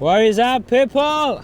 What is up, people?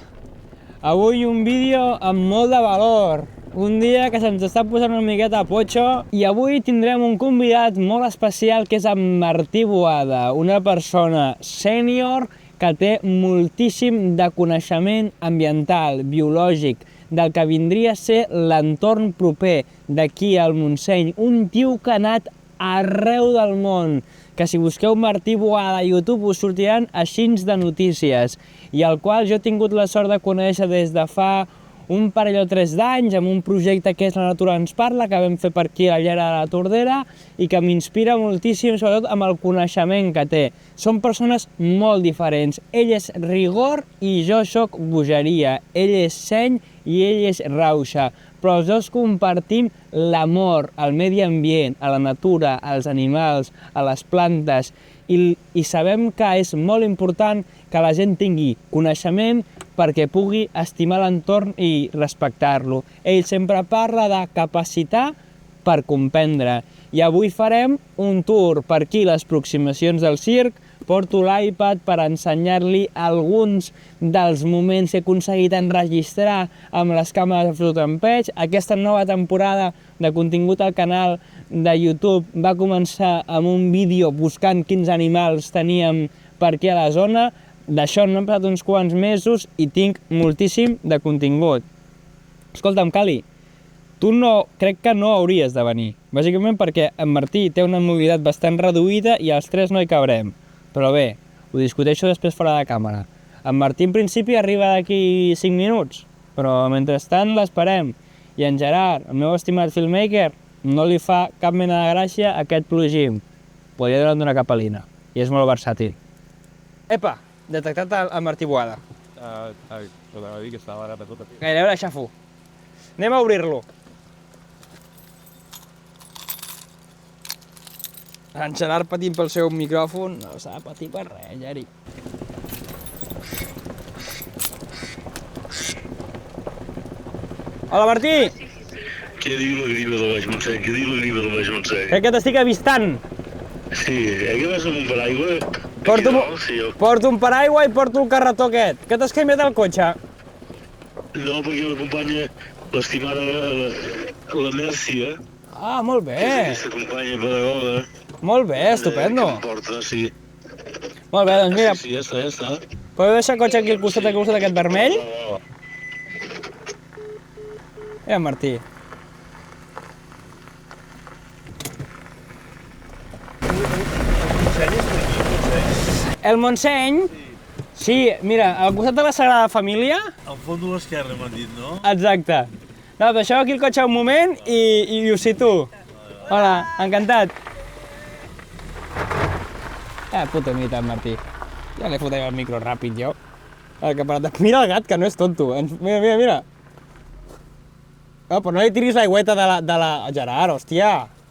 Avui un vídeo amb molt de valor. Un dia que se'ns està posant una miqueta a potxo i avui tindrem un convidat molt especial que és en Martí Boada, una persona sènior que té moltíssim de coneixement ambiental, biològic, del que vindria a ser l'entorn proper d'aquí al Montseny. Un tio que ha anat arreu del món, que si busqueu Martí Boada a YouTube us sortiran així de notícies, i el qual jo he tingut la sort de conèixer des de fa un parell o 3 d'anys amb un projecte que és La Natura ens parla, que vam fer per aquí a la Llera de la Tordera i que m'inspira moltíssim, sobretot amb el coneixement que té. Són persones molt diferents. Ell és rigor i jo sóc bogeria. Ell és seny i ell és rauxa. Però els dos compartim l'amor al medi ambient, a la natura, als animals, a les plantes, i sabem que és molt important que la gent tingui coneixement perquè pugui estimar l'entorn i respectar-lo. Ell sempre parla de capacitar per comprendre. I avui farem un tour per aquí, les aproximacions del circ. Porto l'iPad per ensenyar-li alguns dels moments que he aconseguit enregistrar amb les càmeres de fototempeig. Aquesta nova temporada de contingut al canal de YouTube va començar amb un vídeo buscant quins animals teníem per aquí a la zona. D'això n'han passat uns quants mesos i tinc moltíssim de contingut. Escolta'm, Cali, tu crec que no hauries de venir, bàsicament perquè en Martí té una mobilitat bastant reduïda i els tres no hi cabrem. Però bé, ho discuteixo després fora de càmera. En Martí en principi arriba d'aquí 5 minuts, però mentrestant l'esperem. I en Gerard, el meu estimat filmmaker, no li fa cap mena de gràcia aquest plugim. Podria donar una capelina, i és molt versàtil. Epa, detectat el Martí Boada. Podem dir que estava ara per tot. Gairebé l'aixafo. Anem a obrir-lo. En Gerard patint pel seu micròfon, no s'ha de patir per res, Geri. Hola, Martí! Què diu la griva del Baix Montseny? Què diu la griva del Baix Montseny? Crec que t'estic avistant. Sí, que vas amb un paraigua? Porto un paraigua i porto el carretó aquest. Que t'has canviat el cotxe? No, perquè m'acompanya l'estimada la Mèrcia. Ah, molt bé. Aquesta companya pedagoga. Molt bé, estupendo. Que em porta, sí. Molt bé, doncs mira, Sí, ja està. podeu deixar el cotxe aquí al costat d'aquest vermell? Martí. El Montseny? Sí, mira, al costat de la Sagrada Família. Al fons de l'esquerra m'han dit, no? Exacte. No, deixeu aquí el cotxe un moment i us situo. Hola, encantat. Puta mita, Martí. Ja li fotem el micro ràpid, jo. Mira el gat, que no és tonto. Mira. No, però no li tiris l'aigüeta de la... Gerard, hòstia.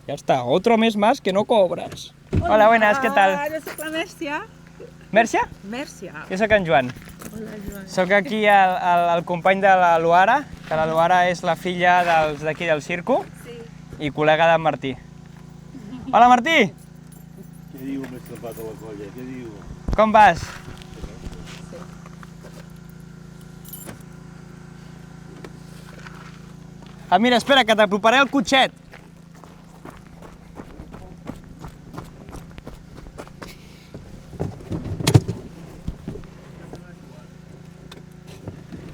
Ja està, otro mes más que no cobres. Hola, buenas, ¿qué tal? Jo soc la Mèrcia. Mèrcia? Mèrcia. Jo soc en Joan. Hola, Joan. Soc aquí el company de la Luara, que la Luara és la filla dels d'aquí del circo i col·lega d'en Martí. Hola, Martí! Què diu més trempat a la colla? Què diu? Com vas? Ah, mira, espera, que t'aproparé el cotxet.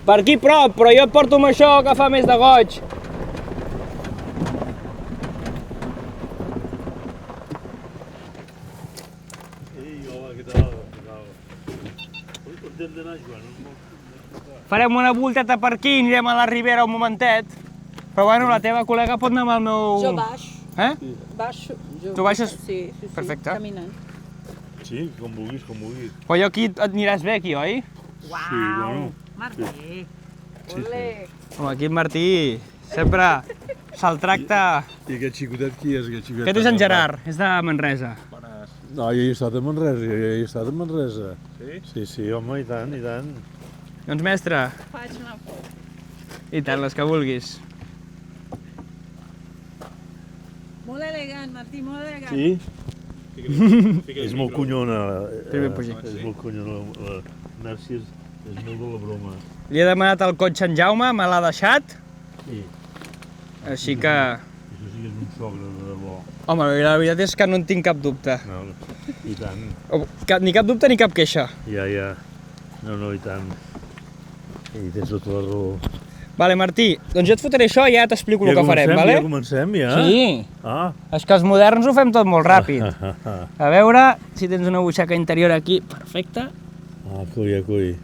Per aquí prop, però jo porto amb això que fa més de goig. Ei, hola, què tal? On hem d'anar, Joan? Farem una volteta per aquí, anirem a la Ribera un momentet. Però bueno, la teva col·lega pot anar amb el meu... Jo baix. Eh? Tu baixes? Sí, Perfecte. caminant. Sí, com vulguis. Però jo aquí et aniràs bé, aquí, oi? Uau, Sí, bueno. Martí. Sí. Olé. Home, aquí el Martí sempre se'l tracta... I aquest xicotet qui és? Aquest és en Gerard, és de Manresa. No, jo hi he estat a Manresa, Sí? Sí, home, i tant. Doncs mestre, Faig una foto. i tant, les que vulguis. Molt elegant, Martí, molt elegant. Sí? És molt cunyona. Primer pugi. És molt cunyona. La Mèrcia És molt de la broma. Li he demanat el cotxe en Jaume, me l'ha deixat, Sí. així que... Això sí que és un sogre de debò. Home, la veritat és que no en tinc cap dubte. No, i tant. Ni cap dubte ni cap queixa. Ja. No, i tant. I tens tota la raó. Vale, Martí, doncs jo et fotré això i ja t'explico el que farem, vale? Ja comencem, ja? Sí. Ah. És que els moderns ho fem tot molt ràpid. A veure si tens una butxaca interior aquí. Perfecte. Ah, coi.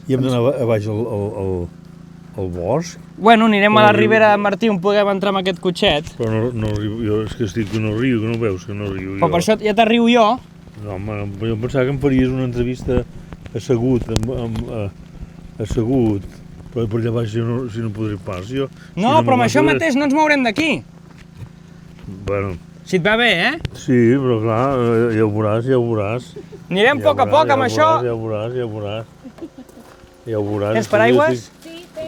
I hem d'anar a baix al bosc? Bueno, anirem a la Ribera de Martí on puguem entrar amb aquest cotxet. Però no arribo, jo és que estic que no riu, que no veus que no riu jo. Però per això ja t'arriu jo. No, home, jo em pensava que em faries una entrevista assegut, assegut. Però per allà baix si no podré pas, jo... No, però amb això mateix no ens mourem d'aquí. Bueno, Si et va bé, eh? sí, però clar, ja ho veuràs. Anirem a poc amb això. Ja ho veuràs. Tens paraigües?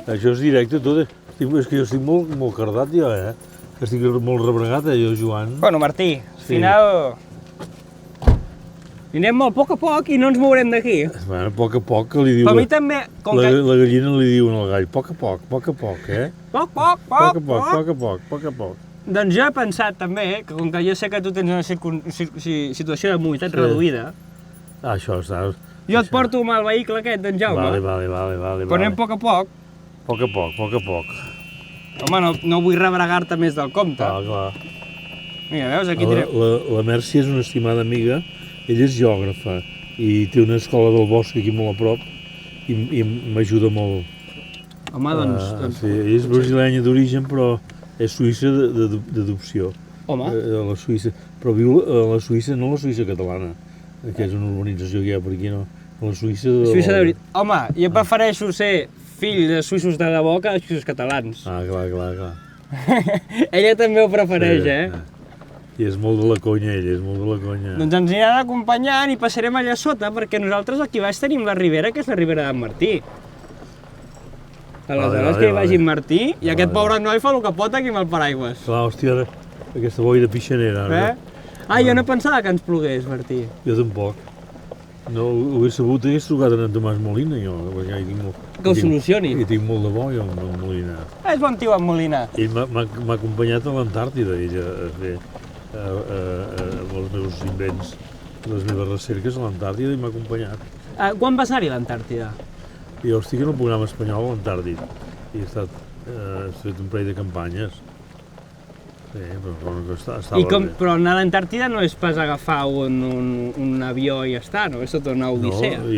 Això és directe tot. És que jo estic molt cardat, jo, Estic molt rebregat, jo, Joan. Bueno, Martí, al Sí. final... Anirem molt a poc i no ens mourem d'aquí. Bueno, a poc que li diu... Però a mi també... Com que... La gallina li diuen al gall, poc a poc, eh? Poc. Poc a poc. Doncs jo he pensat també que com que jo sé que tu tens una situació de mobilitat Sí. reduïda, Ah, això està... jo et porto amb el vehicle aquest d'en Jaume. Vale. Però anem a poc. Poc a poc. Home, no vull rebregar-te més del compte. Clar. Mira, veus, aquí tirem... La Mercè és una estimada amiga, ella és geògrafa i té una escola del bosc aquí molt a prop i m'ajuda molt. Home, doncs... Sí, ella és brasilenya d'origen, però és suïssa d'adopció. Home, A la Suïssa, però viu a la Suïssa, no la Suïssa catalana, que és una urbanització que hi ha per aquí, no. A la Suïssa de... Suïssa de veritat. Home, jo prefereixo ser fill de suïssos de debò que de suïssos catalans. Ah, clar. Ella també ho prefereix, I és molt de la conya, ella, és molt de la conya. Doncs ens aniran acompanyant i passarem allà sota, perquè nosaltres aquí baix tenim la Ribera, que és la Ribera d'en Martí. Aleshores que hi vagi en Martí, i aquest pobre noi fa el que pot aquí amb el paraigües. Clar, hòstia, ara, aquesta boira pixanera, ara. Jo no pensava que ens plogués, Martí. Jo tampoc. No ho he sabut, hagués trucat en Tomàs Molina, jo, perquè hi tinc molt... Que ho solucioni. I tinc molt de bo, jo, amb en Molina. És bon tio, en Molina. Ell m'ha acompanyat a l'Antàrtida, ella, a fer els meus invents, les meves recerques a l'Antàrtida, i m'ha acompanyat. Quan vas anar-hi a l'Antàrtida? I jo estic en un programa espanyol a l'Antàrtid, i he fet un parell de campanyes. Sí, però estava bé. Però anar a l'Antàrtida no és pas agafar un avió i ja està, no? És tota una odissea. No,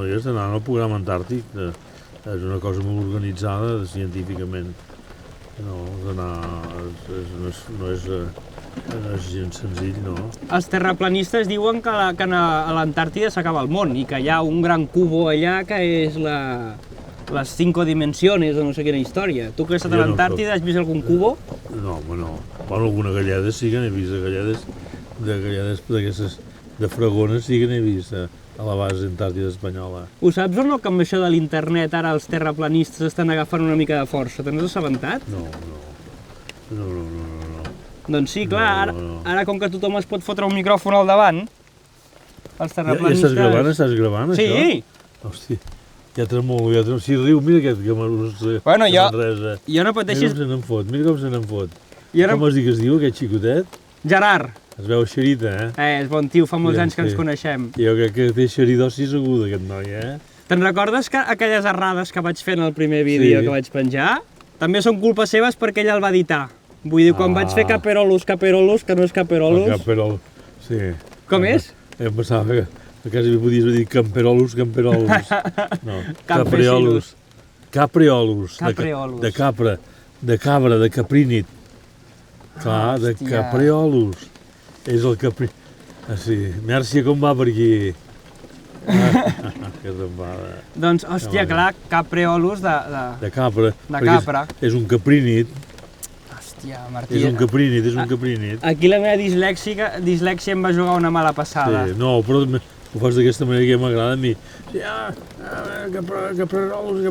hi has d'anar al programa antàrtic. És una cosa molt organitzada científicament. No és gens senzill, no. Els terraplanistes diuen que a l'Antàrtida s'acaba el món i que hi ha un gran cubo allà que és les 5 dimensiones o no sé quina història. Tu que has estat a l'Antàrtida, has vist algun cubo? No, home, no. Bueno, alguna galleda sí que n'he vist, galledes d'aquestes de fragones sí que n'he vist a la base antàrtida espanyola. Ho saps o no que amb això de l'internet ara els terraplanistes estan agafant una mica de força? Te n'has assabentat? No. Doncs sí, clar, ara com que tothom es pot fotre un micròfon al davant, els terraplanistes... Ja estàs gravant, això? Sí! Hòstia, ja tremolo, si riu, mira aquest que Manresa. Bueno, jo no pateixis... Mira com se n'en fot. Jo no... Com es diu que es diu, aquest xicotet? Gerard! Es veu xerita, És bon tio, fa molts anys que ens coneixem. Jo crec que té xeridosis aguda, aquest noi, Te'n recordes que aquelles errades que vaig fer en el primer vídeo que vaig penjar? També són culpa seves perquè ell el va editar. Vull dir, quan vaig fer Caperolus, que no és Caperolus... Caperol, sí. Com és? Em pensava que quasi podies dir Camperolus. No, Campesinos. Capreolus. Capreolus. De cabra, de caprínit. Clar, de Capreolus. És el capri... Sí, Mèrcia com va per aquí? Que tampada. Doncs, hòstia, clar, Capreolus de capra. De capra. És un caprínit. Hòstia, Martí... És un caprínit. Aquí la meva dislèxia em va jugar una mala passada. Sí, no, però ho fas d'aquesta manera que m'agrada a mi. Caperolus.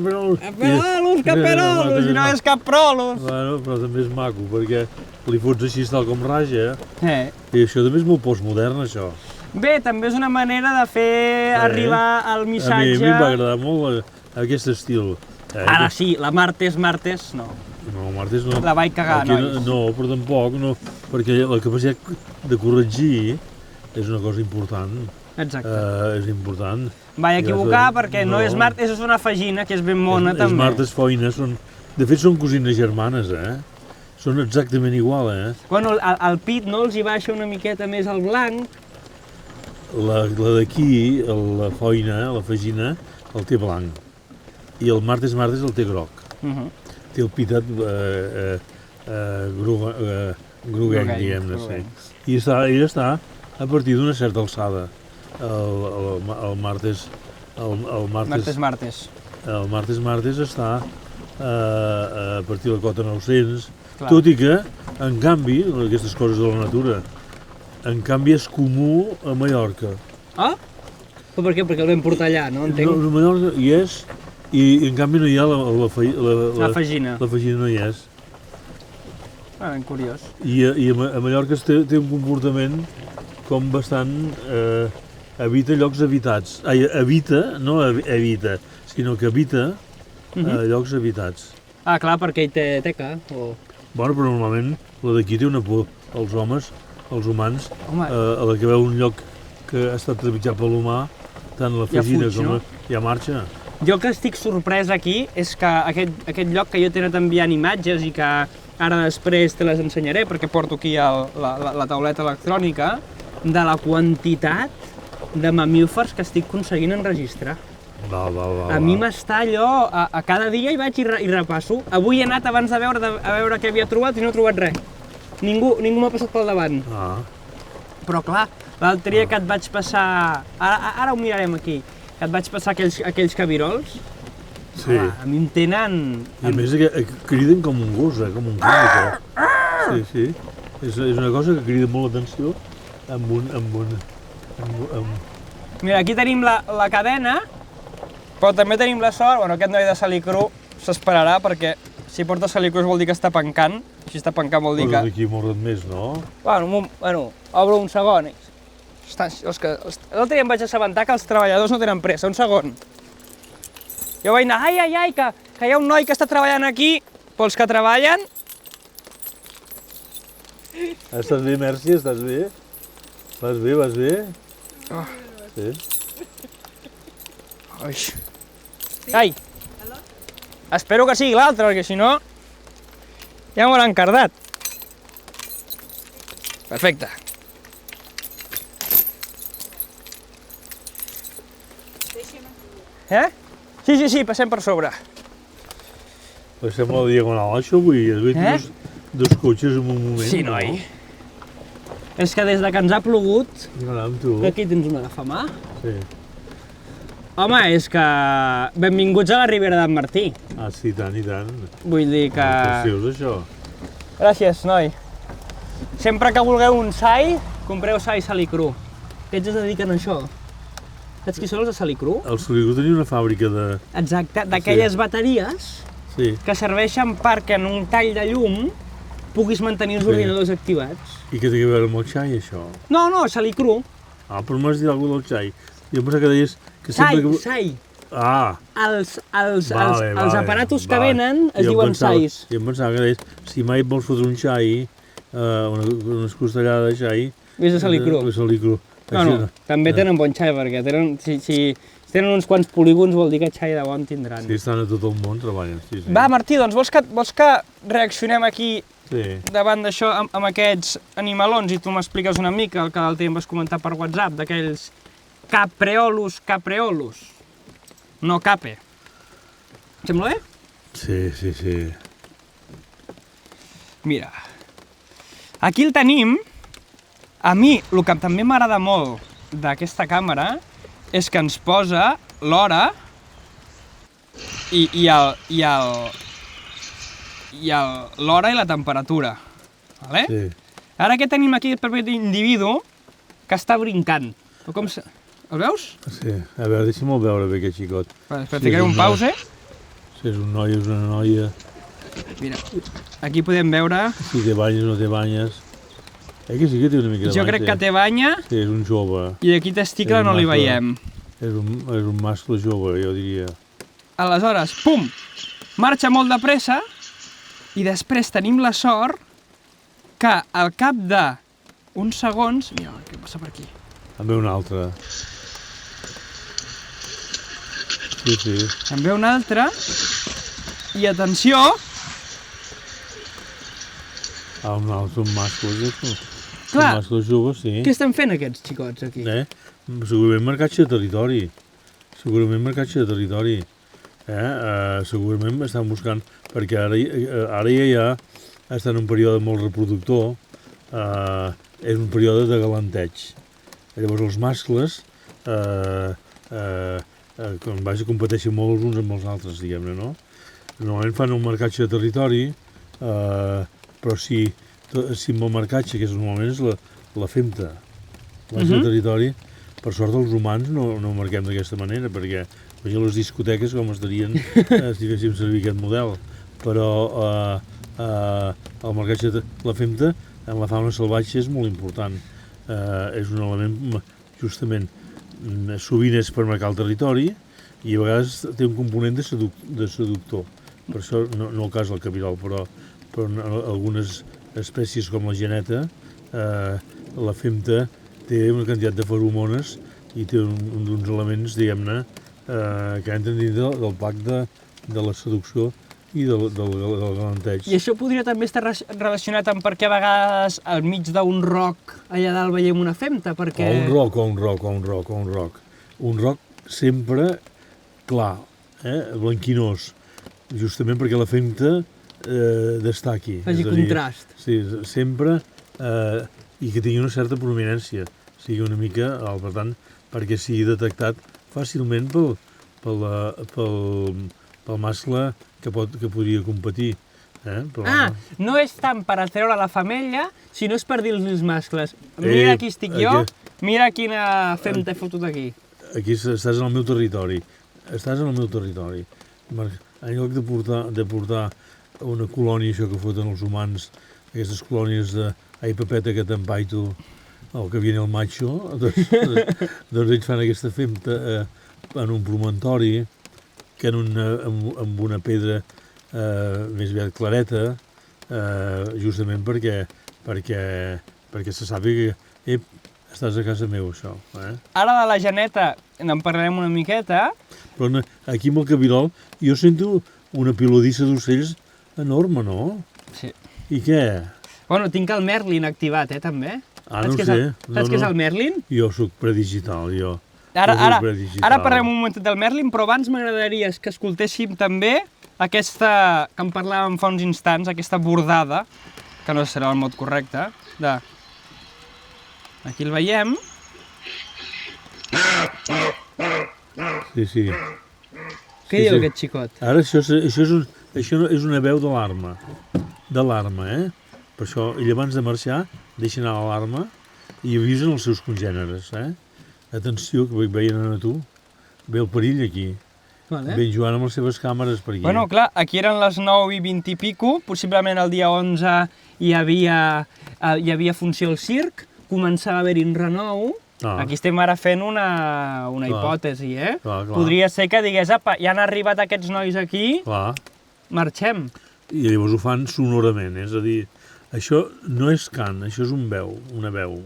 Caperolus, i no és Caprolus. Bueno, però també és maco, perquè li fots així tal com raja. I això també és molt postmodern, això. Bé, també és una manera de fer arribar el A mi missatge... em va agradar molt aquest estil. Ara sí, la martes, no. No, martes no. La vaig cagar, Aquí nois. no, però tampoc, no, perquè la capacitat de corregir és una cosa important. Exacte. És important. Vaig equivocar perquè no és martes, és una fagina, que és ben mona, també. Les martes foines són... De fet, són cosines germanes, Són exactament igual, Bueno, el pit, no, els hi baixa una miqueta més el blanc. La d'aquí, la foina, la fagina, el té blanc. I el martes el té groc. Té el pitat groguenc, diguem-ne, sí. I ella està a partir d'una certa alçada. El martes està a partir del cota 900, tot i que, en canvi, aquestes coses de la natura, en canvi és comú a Mallorca. Ah? Però per què? Perquè el vam portar allà, no? Entenc. No, a Mallorca hi és, i en canvi no hi ha la fagina. La fagina no hi és. Ah, ben curiós. I a Mallorca té un comportament com bastant... Evita llocs habitats. No evita, sinó que habita llocs habitats. Ah, clar, perquè hi té teca, o... Bueno, però normalment la d'aquí té una por. Els homes, els humans, Home. A la que veu un lloc que ha estat trepitjat per l'humà, tant la fagina fuig, com no? ja marxa. Jo que estic sorprès aquí és que aquest lloc que jo t'he anat enviant imatges i que ara després te les ensenyaré perquè porto aquí la tauleta electrònica, de la quantitat de mamífers que estic aconseguint enregistrar. A mi m'està allò, a cada dia hi vaig i repasso. Avui he anat abans de veure què havia trobat i no he trobat res. Ningú m'ha passat pel davant. Però clar, l'altre dia que et vaig passar... Ara ho mirarem aquí. Que et vaig passar aquells cabirols. Sí. A mi em tenen... I a més criden com un gos, com un cànic. Sí. És una cosa que crida molt l'atenció Mira, aquí tenim la cadena, però també tenim la sort, bueno, aquest noi de salicru s'esperarà perquè si porta salicru vol dir que està pencant, i si està pencant vol dir que... Però d'aquí molt més, no? Bueno, obro un segon. L'altre dia em vaig assabentar que els treballadors no tenen pressa, un segon. Jo vaig anar, ai, que hi ha un noi que està treballant aquí, però els que treballen... Estàs bé, Mercè? Estàs bé? Vas bé? Sí. Ai! Espero que sigui l'altre, perquè si no ja m'ho han encardat. Perfecte. Sí, passem per sobre. Passem a la diagonal, això avui. Has vist dos cotxes en un moment? Sí, noi. És que des de que ens ha plogut, Caram, tu. que aquí tens una agafamà. Sí. Home, és que benvinguts a la Ribera d'en Martí. Ah, sí, tant i tant. Vull dir que... Preciós, això. Gràcies, noi. Sempre que vulgueu un sai, compreu sai salicru. Aquests es dediquen a això. Saps qui són els de salicru? El Salicru tenia una fàbrica de... Exacte, d'aquelles bateries que serveixen perquè en un tall de llum puguis mantenir els ordinadors activats. I què té a veure amb el xai, això? No, salicru. Ah, però m'has dit alguna cosa del xai. Jo pensava que deies que Sai. Ah! Els aparatos que venen es diuen sais. Jo em pensava que deies, si mai vols fotre un xai, unes costellades de xai... És de salicru. No, també tenen bon xai, perquè si tenen uns quants polígons vol dir que xai de bon tindran. Sí, estan a tot el món treballant. Sí. Va, Martí, doncs vols que reaccionem aquí davant d'això amb aquests animalons i tu m'expliques una mica el que l'altre dia em vas comentar per WhatsApp, d'aquells capreolus. No cape. Et sembla bé? Sí. Mira, aquí el tenim. A mi, el que també m'agrada molt d'aquesta càmera és que ens posa l'hora l'hora i la temperatura. Vale? Sí. Ara què tenim aquí per aquest individu que està brincant? El veus? Sí, a veure, deixa'm veure bé aquest xicot. Ficaré un pause. Si és un noi, és una noia. Mira, aquí podem veure... Si té banyes o no té banyes. Que sí que té una mica de Jo crec que té banya Sí, és un jove. i aquí testicle És un no li mascle. veiem. És un mascle jove, jo diria. Aleshores, pum, marxa molt de pressa i després tenim la sort que al cap d'uns segons... Mira, què passa per aquí? En ve un altre. Sí, sí. En ve un altre i atenció, Un altre, un mascle. Clar. Un mascle jove, sí. què estan fent aquests xicots aquí? Segurament marcatge de territori. Segurament marcatge de territori. Segurament estan buscant, perquè ara ja està en un període molt reproductor, és un període de galanteig. Llavors els mascles competeixen molt els uns amb els altres, diguem-ne, no? Normalment fan un marcatge de territori, però si amb el marcatge, que normalment és la femta, de territori, per sort els humans no ho marquem d'aquesta manera, perquè imagina les discoteques com estarien si féssim servir aquest model. Però el marcatge de la femta en la fauna salvatge és molt important. És un element, justament, sovint és per marcar el territori i a vegades té un component de seductor. Per això, no el cas del cabirol, però en algunes espècies com la geneta, la femta té una quantitat de feromones i té uns elements, diguem-ne, que entren dins del pack de la seducció i del galanteig. I això podria també estar relacionat amb perquè a vegades al mig d'un roc allà dalt veiem una femta, perquè... Un roc. Un roc sempre clar, blanquinós, justament perquè la femta destaqui. Faci contrast. Sí, sempre, i que tingui una certa prominència, sigui una mica alt, per tant, perquè sigui detectat fàcilment pel mascle que podria competir. No és tant per atreure la femella, sinó és per dir als mascles, mira aquí estic jo, mira quina femta he fotut aquí. Aquí estàs en el meu territori. En lloc de portar una colònia, això que foten els humans, aquestes colònies de ai papeta que t'empaito, o que viene el macho, doncs ells fan aquesta femta en un promontori, que amb una pedra més aviat clareta, justament perquè se sàpiga que estàs a casa meu, això. Ara de la geneta en parlarem una miqueta. Però aquí amb el cabirol jo sento una pilodissa d'ocells enorme, no? Sí. I què? Bueno, tinc el Merlin activat, també. No ho sé. Saps què és el Merlin? Jo sóc predigital, jo. Ara parlem un momentet del Merlin, però abans m'agradaria que escoltéssim també aquesta, que en parlàvem fa uns instants, aquesta bordada, que no serà el mot correcte, de... Aquí el veiem. Sí. Què diu aquest xicot? Ara això és una veu d'alarma, Per això, ell abans de marxar, deixa anar l'alarma i avisen els seus congèneres, Atenció, que veien a tu, ve el perill aquí. Ve Joan amb les seves càmeres per aquí. Bueno, clar, aquí eren les 9:20 i pico, possiblement el dia 11 hi havia funció al circ, començava a haver-hi un renou. Aquí estem ara fent una hipòtesi, Clar. Podria ser que digués, apa, ja han arribat aquests nois aquí, marxem. I llavors ho fan sonorament, és a dir, això no és cant, això és una veu,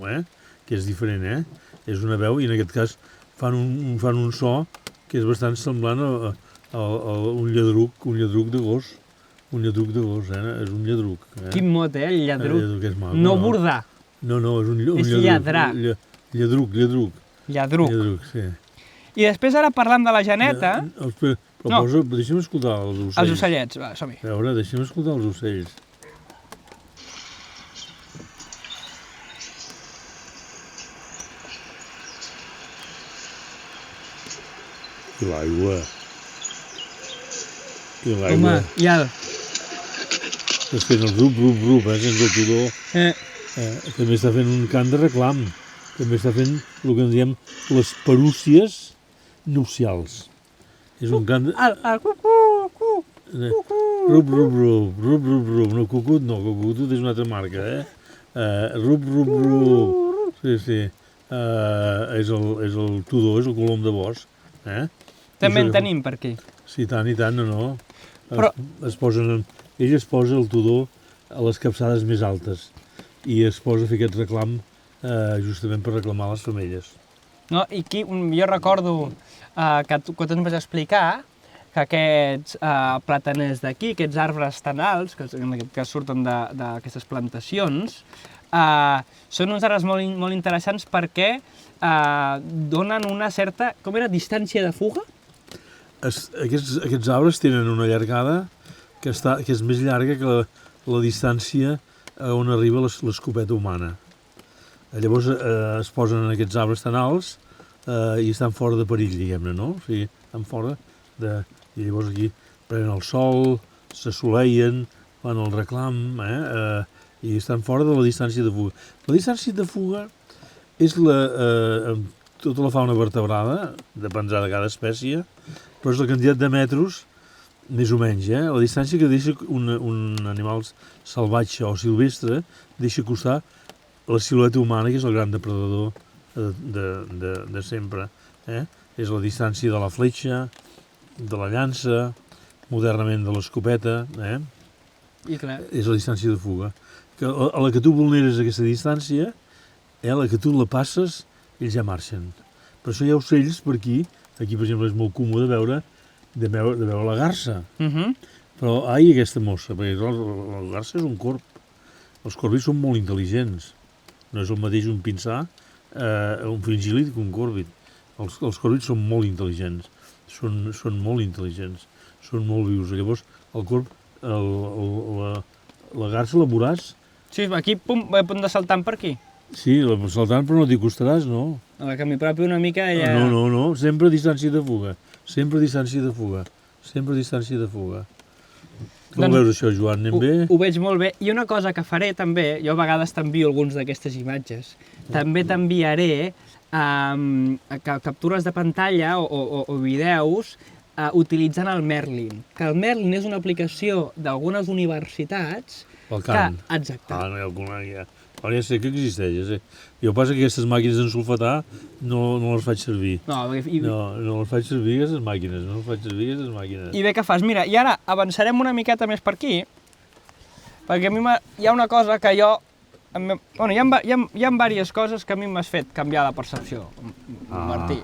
que és diferent, És una veu i en aquest cas fan un so que és bastant semblant a un lladruc de gos. És un lladruc. Quin mot, el lladruc. És maco, no bordar. No, és un lladruc. És lladrar. Lladruc, sí. I després ara parlant de la geneta... Deixa'm escoltar els ocells. Els ocellets, va, som-hi. A veure, deixa'm escoltar els ocells. I l'aigua. Home, i el... Estàs fent el rup, sense el tudor. També està fent un cant de reclam. També està fent el que en diem les perúcies nupcials. És un cant... El cucut. Rup. No, cucut és una altra marca, Rup, rup, rup. Sí, sí. És el tudor, és el colom de bosc. També en tenim per aquí. Sí, tant i tant, no. Però- Ell es posa el tudor a les capçades més altes i es posa a fer aquest reclam justament per reclamar les femelles. No? I aquí, jo recordo que tu ens vas explicar que aquests plataners d'aquí, aquests arbres tan alts, que surten d'aquestes plantacions, són uns arbres molt interessants perquè donen una certa, com era, distància de fuga? Aquests arbres tenen una llargada que és més llarga que la distància on arriba l'escopeta humana. Llavors es posen en aquests arbres tan alts i estan fora de perill, diguem-ne, no? O sigui, estan fora de... I llavors aquí prenen el sol, s'assoleien, fan el reclam, i estan fora de la distància de fuga. La distància de fuga és tota la fauna vertebrada, dependrà de cada espècie, però és la quantitat de metres, més o menys, la distància que deixa un animal salvatge o silvestre, deixa costar la silueta humana, que és el gran depredador de sempre. És la distància de la fletxa, de la llança, modernament de l'escopeta, I clar. és la distància de fuga. Que a la que tu vulneres aquesta distància, a la que tu la passes, ells ja marxen. Per això hi ha ocells per aquí per exemple, és molt comú de veure la garça. Però aquesta mossa, perquè la garça és un corb. Els corbis són molt intel·ligents. No és el mateix un pinsà, un fringíl·lid que un còrbid. Els còrbids són molt intel·ligents. Són molt intel·ligents. Són molt vius. Llavors, el corb, la garça la veuràs. Sí, aquí, pum, a punt de saltant per aquí. Sí, saltant, però no t'hi costaràs, no? A la camí propi una mica ja... No, sempre distància de fuga. Sempre distància de fuga. Sempre distància de fuga. Com veus això, Joan? Anem bé? Ho veig molt bé. I una cosa que faré també, jo a vegades t'envio alguns d'aquestes imatges, també t'enviaré captures de pantalla o vídeos utilitzant el Merlin. Que el Merlin és una aplicació d'algunes universitats Pel cant. Exacte. No hi ha alguna ja. Ara ja sé que existeix, ja sé. Jo passa que aquestes màquines d'ensulfatar no les faig servir. No les faig servir, aquestes màquines. No les faig servir, aquestes màquines. I bé que fas. Mira, i ara avançarem una miqueta més per aquí, perquè a mi hi ha una cosa que jo... Bueno, hi ha diverses coses que a mi m'has fet canviar de percepció, Martí.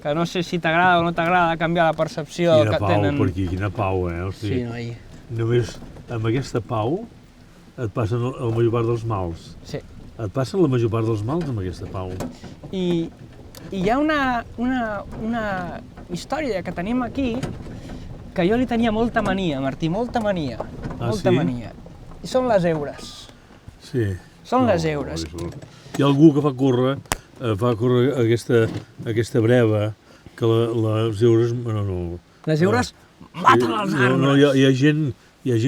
Que no sé si t'agrada o no t'agrada canviar la percepció que tenen... Quina pau per aquí, quina pau, O sigui, sí, noi. Només amb aquesta pau et passen la major part dels mals. Sí. Et passen la major part dels mals amb aquesta pau. I hi ha una història que tenim aquí que jo li tenia molta mania, Martí, molta mania. Molta mania. I són les eures. Sí. Són les eures. Hi ha algú que fa córrer aquesta breva, que les eures... No. Les eures maten els arbres. No, hi ha gent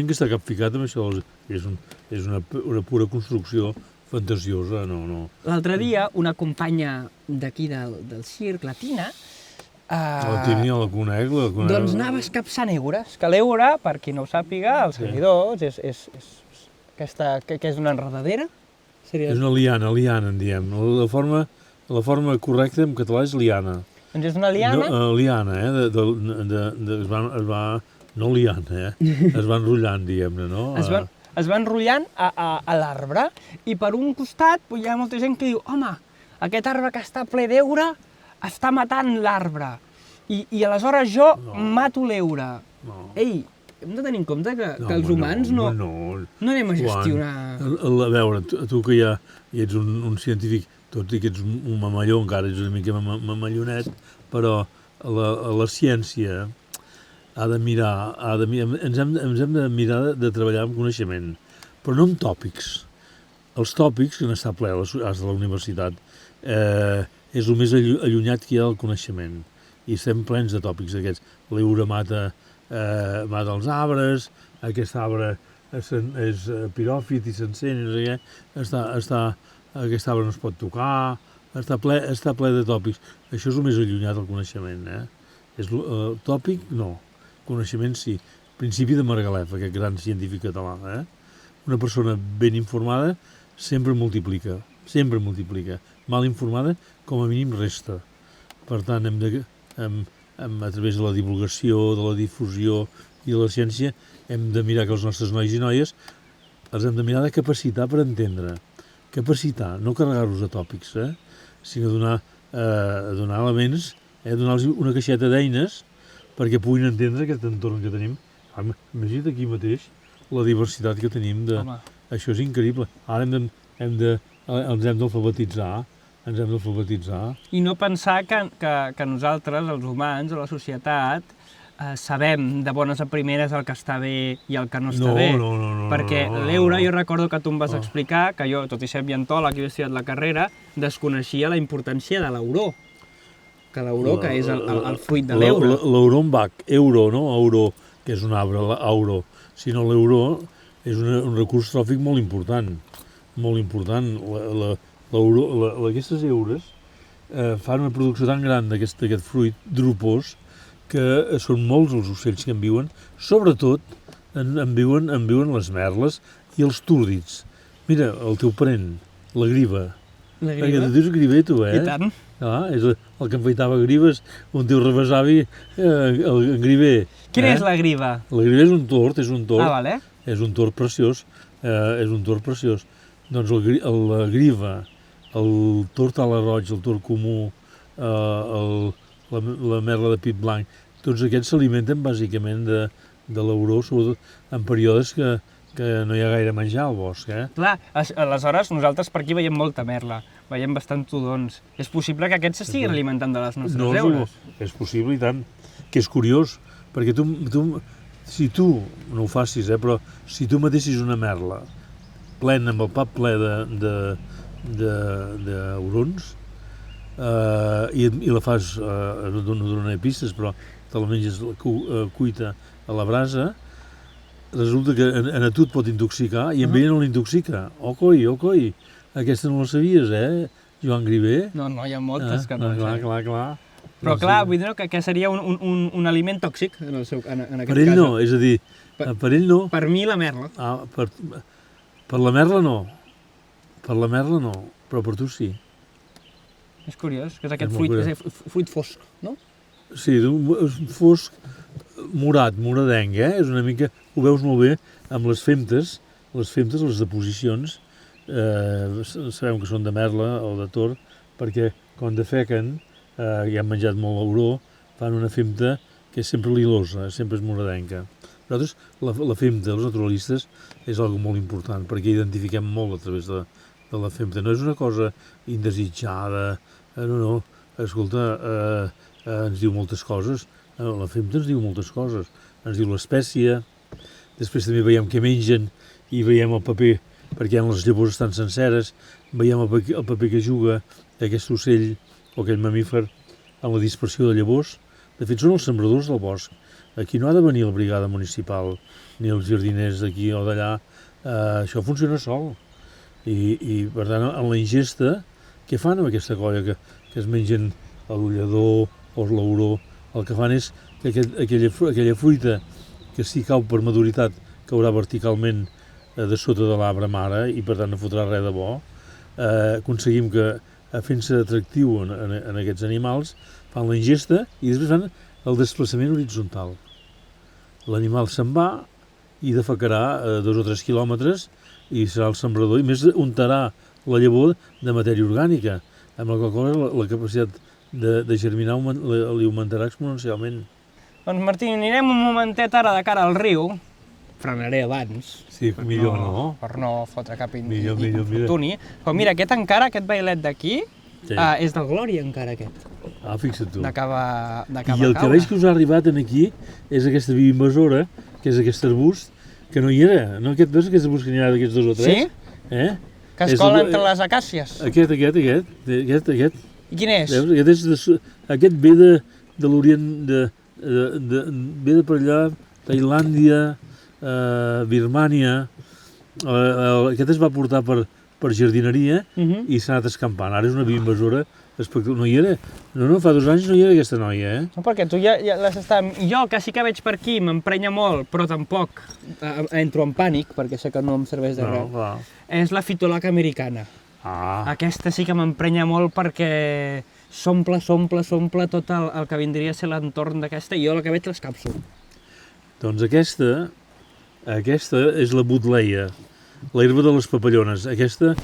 que està capficat amb això. És una pura construcció fantasiosa, no. L'altre dia, una companya d'aquí del circ, la Tina, la Tina, la conec. doncs anava escapçant eures, que l'eure, per qui no ho sàpiga, els seguidors, que és una enredadera? És una liana, en diem. La forma correcta en català és liana. Doncs és una liana? Liana, no liana, es va enrotllant, diguem-ne, no? Es va enrotllant a l'arbre i per un costat hi ha molta gent que diu home, aquest arbre que està ple d'eure està matant l'arbre i aleshores jo mato l'eure. Ei, hem de tenir en compte que els humans no anem a gestionar... A veure, tu que ja ets un científic, tot i que ets un mamalló, encara ets una mica mamallonet, però la ciència ens hem de mirar de treballar amb coneixement, però no amb tòpics. Els tòpics, que n'està ple a la universitat, és el més allunyat que hi ha del coneixement. I estem plens de tòpics aquests. L'eure mata els arbres, aquest arbre és piròfit i s'encén, no sé què, aquest arbre no es pot tocar, està ple de tòpics. Això és el més allunyat del coneixement. Tòpic, no. Coneixement, sí. Principi de Margalef, aquest gran científic català. Una persona ben informada sempre multiplica, sempre multiplica. Mal informada, com a mínim resta. Per tant, a través de la divulgació, de la difusió i de la ciència, hem de mirar que els nostres nois i noies els hem de mirar de capacitar per entendre. Capacitar, no carregar-los a tòpics, sinó donar elements, donar-los una caixeta d'eines perquè puguin entendre aquest entorn que tenim. Imagina't aquí mateix la diversitat que tenim. Això és increïble. Ara ens hem d'alfabetitzar. I no pensar que nosaltres, els humans, a la societat, sabem de bones a primeres el que està bé i el que no està bé. No. Perquè l'euro, jo recordo que tu em vas explicar que jo, tot i ser ambientòleg i he estudiat la carrera, desconeixia la importància de l'auró. Que l'auró, que és el fruit de l'euro. L'auró en bach, euro, no? Auró, que és un arbre, l'auró. Sinó l'auró és un recurs tròfic molt important. Molt important. Aquestes eures fan una producció tan gran d'aquest fruit drupós que són molts els ocells que en viuen, sobretot en viuen les merles i els túrdids. Mira, el teu parent, la griva. Perquè tu dius griver, tu, I tant. És el que enfaitava grives, un teu rebesavi, el griver. Quina és la griva? La griva és un tord. Vale. És un tord preciós, Doncs la griva, el tord ala roig, el tord comú, la merla de pit blanc, tots aquests s'alimenten bàsicament de l'auró, sobretot en períodes que no hi ha gaire menjar al bosc. Clar, aleshores nosaltres per aquí veiem molta merla, veiem bastant tudons. És possible que aquests s'estiguin alimentant de les nostres eures? És possible i tant, que és curiós, perquè si tu, no ho facis, però si tu mateixis una merla plena, amb el pap ple d'aurons, i la fas, no donaré pistes, però te la menges cuita a la brasa, resulta que a tu et pot intoxicar i a ella no l'intoxica. Oh coi, aquesta no la sabies, Joan Griver? No, hi ha moltes que no. Clar. Però clar, vull dir que seria un aliment tòxic en aquest cas. Per ell no, és a dir, per ell no. Per mi la merla. Per la merla no. Però per tu sí. És curiós, que és aquest fruit fosc, no? Sí, és un fosc moradenc, És una mica, ho veus molt bé amb les femtes, les deposicions, sabem que són de merla o de tord, perquè quan defequen, i han menjat molt l'auró, fan una femta que és sempre lilosa, sempre és moradenca. Nosaltres, la femta, els naturalistes, és algo molt important, perquè identifiquem molt a través de la femta. No és una cosa indesitjada, no. Escolta, ens diu moltes coses, la femta ens diu moltes coses, ens diu l'espècie, després també veiem què mengen i veiem el paper, perquè les llavors estan senceres, veiem el paper que juga aquest ocell o aquell mamífer en la dispersió de llavors. De fet, són els sembradors del bosc. Aquí no ha de venir la brigada municipal ni els jardiners d'aquí o d'allà. Això funciona sol. I per tant, en la ingesta, què fan amb aquesta colla que es mengen l'ullador o l'auró? El que fan és que aquella fruita que si cau per maduritat caurà verticalment de sota de l'arbre mare i per tant no fotrà res de bo. Aconseguim que, fent-se atractiu en aquests animals, fan la ingesta i després fan el desplaçament horitzontal. L'animal se'n va i defecarà 2 o 3 quilòmetres i serà el sembrador, i més untarà la llavor de matèria orgànica, amb la qual cosa la capacitat de germinar li augmentarà exponencialment. Doncs Martí, anirem un momentet ara de cara al riu. Frenaré abans. Sí, millor no. Per no fotre cap millor, infortuni. Però mira, aquest vailet d'aquí, és del Glòria encara aquest. Fixa't tu. D'acaba I el que veig que us ha arribat aquí és aquesta viva invasora, que és aquest arbust, que no hi era. No, veus aquest arbust que n'hi ha d'aquests 2 o 3? Sí? Que es cola entre les acàcies. Aquest. I quin és? Aquest ve de l'Orient, ve de per allà, Tailàndia, Birmània. Aquest es va portar per jardineria i s'ha anat escampant. Ara és una viva invasora espectacular. No hi era, no, fa 2 anys no hi era aquesta noia, No, perquè tu ja les estàs... Jo, que sí que veig per aquí, m'emprenya molt, però tampoc entro en pànic, perquè sé que no em serveix de No, res. clar. És la fitolaca americana. Aquesta sí que m'emprenya molt perquè s'omple tot el que vindria a ser l'entorn d'aquesta, i jo la que veig les càpsules. Doncs aquesta és la butleia, l'herba de les papallones. Aquesta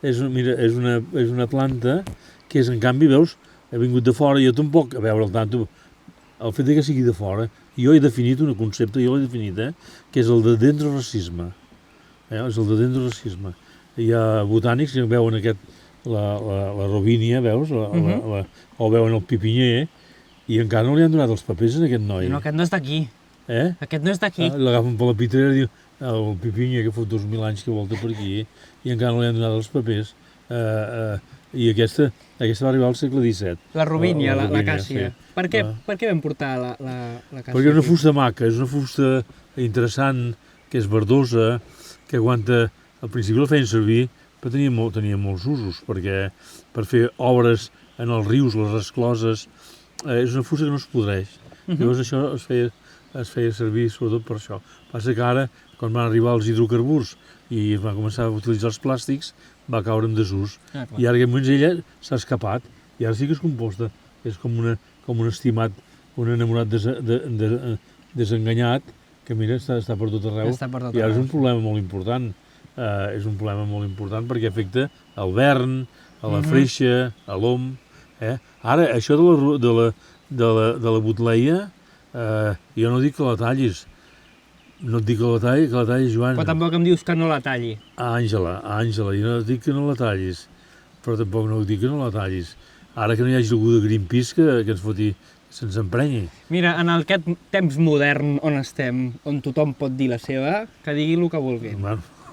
és una planta que és, en canvi, veus, ha vingut de fora, jo tampoc, a veure, el fet que sigui de fora, jo he definit un concepte, que és el de dendroracisme. És el de dendroracisme. Hi ha botànics que veuen la robínia, veus, o veuen el pipinyer, i encara no li han donat els papers a aquest noi. No, aquest no és d'aquí. Eh? Aquest no és d'aquí. L'agafen per la pitrera i diu, el pipinyer que fot 2000 anys que volta per aquí, i encara no li han donat els papers. I aquesta va arribar al segle XVII. La robínia, l'acàcia. Sí. Per què vam portar l'acàcia? Perquè és una fusta maca, és una fusta interessant, que és verdosa, que aguanta... Al principi la feien servir, però tenia molts usos, perquè per fer obres en els rius, les rescloses, és una fusta que no es podreix. Llavors això es feia servir sobretot per això. Passa que ara, quan van arribar els hidrocarburs i es van començar a utilitzar els plàstics, va caure en desús. I ara en moments ella s'ha escapat, i ara sí que és composta. És com un estimat, un enamorat desenganyat, que mira, està per tot arreu, i ara és un problema molt important. És un problema molt important perquè afecta el vern, a la freixa, a l'om. Ara, això de la butleia, jo no dic que la tallis, no et dic que la tallis, Joan. Però tampoc em dius que no la talli. Àngela, jo no et dic que no la tallis, però tampoc no et dic que no la tallis. Ara que no hi hagi algú de Greenpeace que ens foti, se'ns emprenyi. Mira, en aquest temps modern on estem, on tothom pot dir la seva, que digui el que vulgui.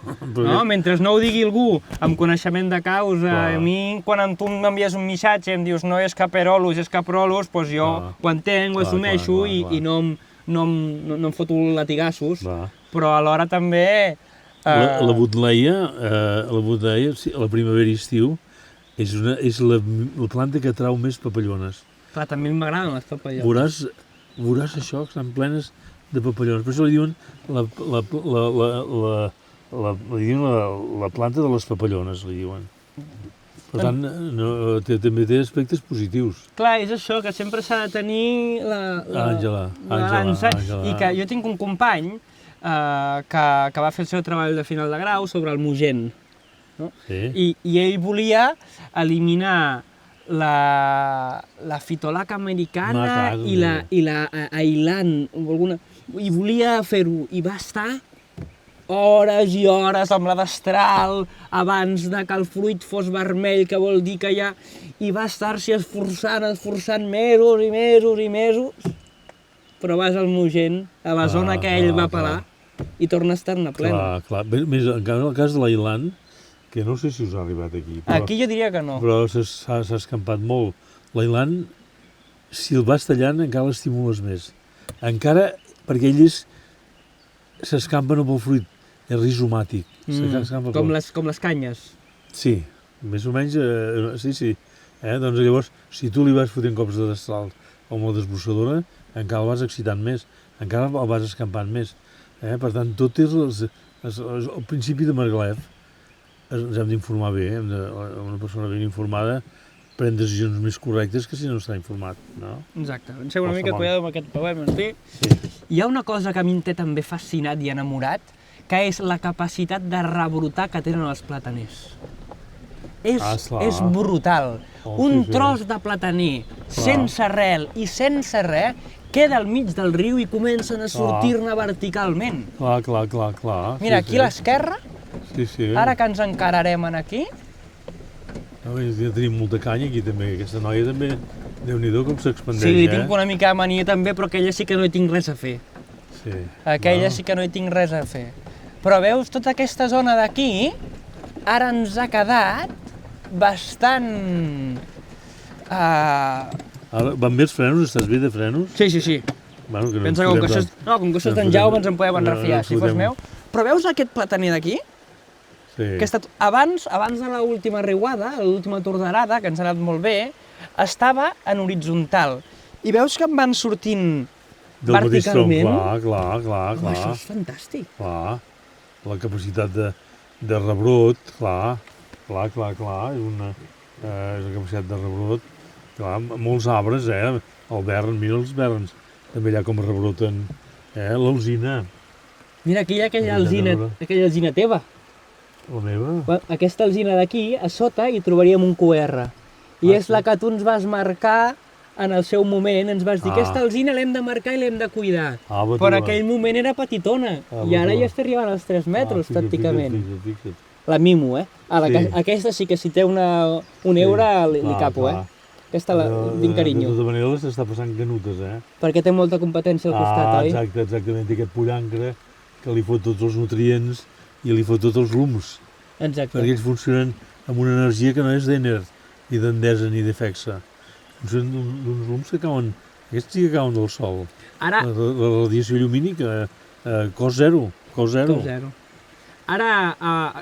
No, mentre no ho digui algú amb coneixement de causa, a mi quan tu m'envies un missatge i em dius no és caperolus, és caprolus, doncs jo ho entenc, ho assumeixo i no em foto latigassos, però alhora també... La butleia, la primavera i estiu, és la planta que atrau més papallones. Clar, també m'agraden les papallones. Veuràs això, que estan plenes de papallones. Per això li diuen la planta de les papallones, li diuen. Per tant, també té aspectes positius. Clar, és això, que sempre s'ha de tenir Àngela. I que jo tinc un company que va fer el seu treball de final de grau sobre el Mogent. I ell volia eliminar la fitolaca americana i la Ailan, i volia fer-ho, i va estar hores i hores amb la destral abans de que el fruit fos vermell, que vol dir que ja... I va estar-s'hi esforçant mesos i mesos, però vas al Mogent, a la zona que ell va pelar, i torna a estar-ne plena. Clar. Més, en el cas de l'Ailan, que no sé si us ha arribat aquí. Aquí jo diria que no. Però s'ha escampat molt. L'Ailan, si el vas tallant, encara l'estimules més. Encara, perquè ells s'escampen amb el fruit, és rizomàtic. Com les canyes. Sí, més o menys, sí. Doncs llavors, si tu li vas fotent cops de destral amb la desbrossadora, encara el vas excitant més, encara el vas escampant més. Per tant, tot és el principi de Margalef. Ens hem d'informar bé, una persona ben informada pren decisions més correctes que si no està informat, no? Exacte, em sembla una mica cuidado amb aquest poema, sí. Hi ha una cosa que a mi em té també fascinat i enamorat, que és la capacitat de rebrotar que tenen els plataners. És brutal. Un tros de plataner, sense arrel i sense res, queda al mig del riu i comencen a sortir-ne verticalment. Clar. Mira, aquí a l'esquerra, ara que ens encararem aquí... Ja tenim molta canya aquí també, aquesta noia també, Déu-n'hi-do com s'expandeix, Sí, li tinc una mica de mania també, però aquella sí que no hi tinc res a fer. Aquella sí que no hi tinc res a fer. Però veus, tota aquesta zona d'aquí, ara ens ha quedat bastant... Ara, van bé els frenos? Estàs bé de frenos? Sí. Pensa que com que això és d'en Jaume ens en podem enrefiar, si fos meu. Però veus aquest plataner d'aquí? Sí. Abans de l'última riuada, l'última torderada, que ens ha anat molt bé, estava en horitzontal. I veus que em van sortint Del mateix tronc, verticalment? clar. Home, això és fantàstic. Clar, la capacitat de rebrot, clar, és una capacitat de rebrot. Clar, molts arbres, el vern, mira els verns, també allà com rebroten, l'alzina, Mira, aquí hi ha aquella Mira, alzina, veure. aquella alzina teva. la meva. Aquesta alzina d'aquí, a sota, hi trobaríem un QR. I és la que tu ens vas marcar en el seu moment, ens vas dir aquesta alzina l'hem de marcar i l'hem de cuidar. Però en aquell moment era petitona, i ara ja està arribant als 3 metres, pràcticament. Fixa't. La mimo, Ara, Sí. aquesta sí que si té un euro li capo, Aquesta la tinc carinyo. De tota manera s'està passant canutes, Perquè té molta competència al costat, oi? Exactament, té aquest pollancre que li fot tots els nutrients i li fot tots els llums, Exacte. perquè ells funcionen amb una energia que no és d'Ener, ni d'Endesa, ni d'Efexa. Funcionen d'uns llums que cauen, aquests sí que cauen del sol. Ara, La radiació llumínica, cost zero. zero. Ara,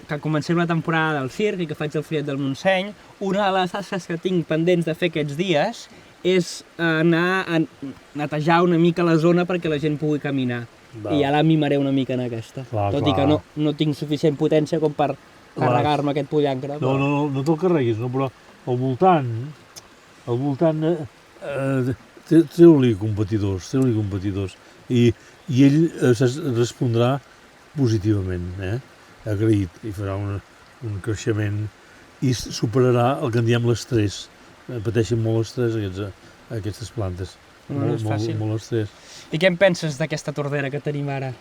que comencem la temporada del circ i que faig el Friet del Montseny, una de les tasques que tinc pendents de fer aquests dies és anar a netejar una mica la zona perquè la gent pugui caminar. Val. I ja la mimaré una mica en aquesta. Clar, Tot i que clar. no tinc suficient potència com per carregar-me aquest pollancre. No te'l carreguis, no, però al voltant treu-li competidors, i ell respondrà positivament, agraït, i farà un creixement i superarà el que en diem l'estrès. Pateixen molt l'estrès aquestes plantes. No és fàcil. Molt estrès. I què en penses d'aquesta tordera que tenim ara?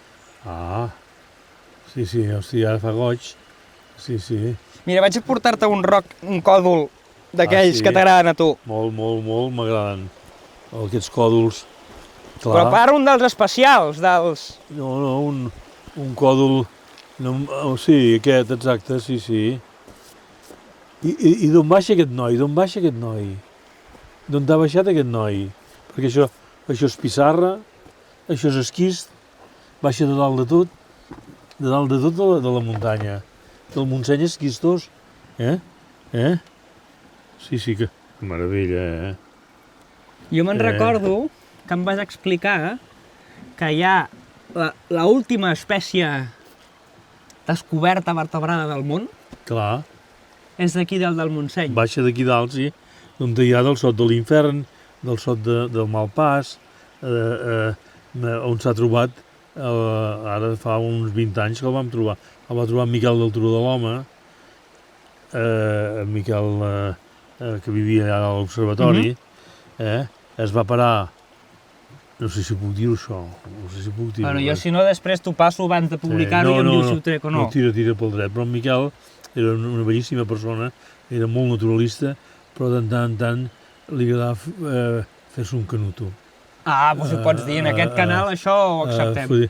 Sí, hòstia, ara fa goig. Sí. Mira, vaig a portar-te un còdol d'aquells sí. que t'agraden a tu. Molt, m'agraden aquests còdols. Clar. Però per un dels especials, No, un còdol... sí, aquest, exacte, sí. I d'on baixa aquest noi? D'on t'ha baixat aquest noi? Perquè això és pissarra, això és esquist, baixa de dalt de tot de la muntanya. El Montseny és esquistós, Sí, que meravella, Jo me'n recordo que em vas explicar que hi ha l'última espècie descoberta vertebrada del món, Clar, és d'aquí del Montseny. baixa d'aquí dalt, sí, d'on hi ha del sot de l'Infern, del sot del Malpàs, on s'ha trobat, ara fa uns 20 anys que el vam trobar. El va trobar en Miquel del Turó de l'Home, en Miquel que vivia allà a l'observatori, es va parar, no sé si puc dir-ho això, Bueno, jo si no després t'ho passo abans de publicar-ho i em dius si ho trec o no. No, tira pel dret, però en Miquel era una bellíssima persona, era molt naturalista, però de tant en tant li agradava fer-se un canuto. Doncs ho pots dir, en aquest canal això ho acceptem.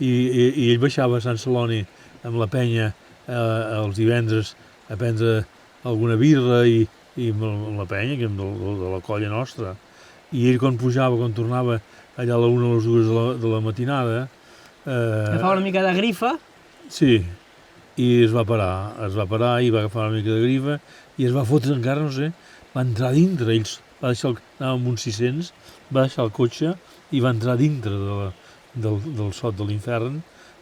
I ell baixava a Sant Celoni amb la penya els divendres a prendre alguna birra i amb la penya, que de la colla nostra. I ell quan pujava, quan tornava allà a la 1 o a les 2 de la matinada... Agafava una mica de grifa. Sí, i es va parar i va agafar una mica de grifa i es va fotre encara, no sé, va entrar dintre, anava amb uns 600, va deixar el cotxe i va entrar dintre del sot de l'Infern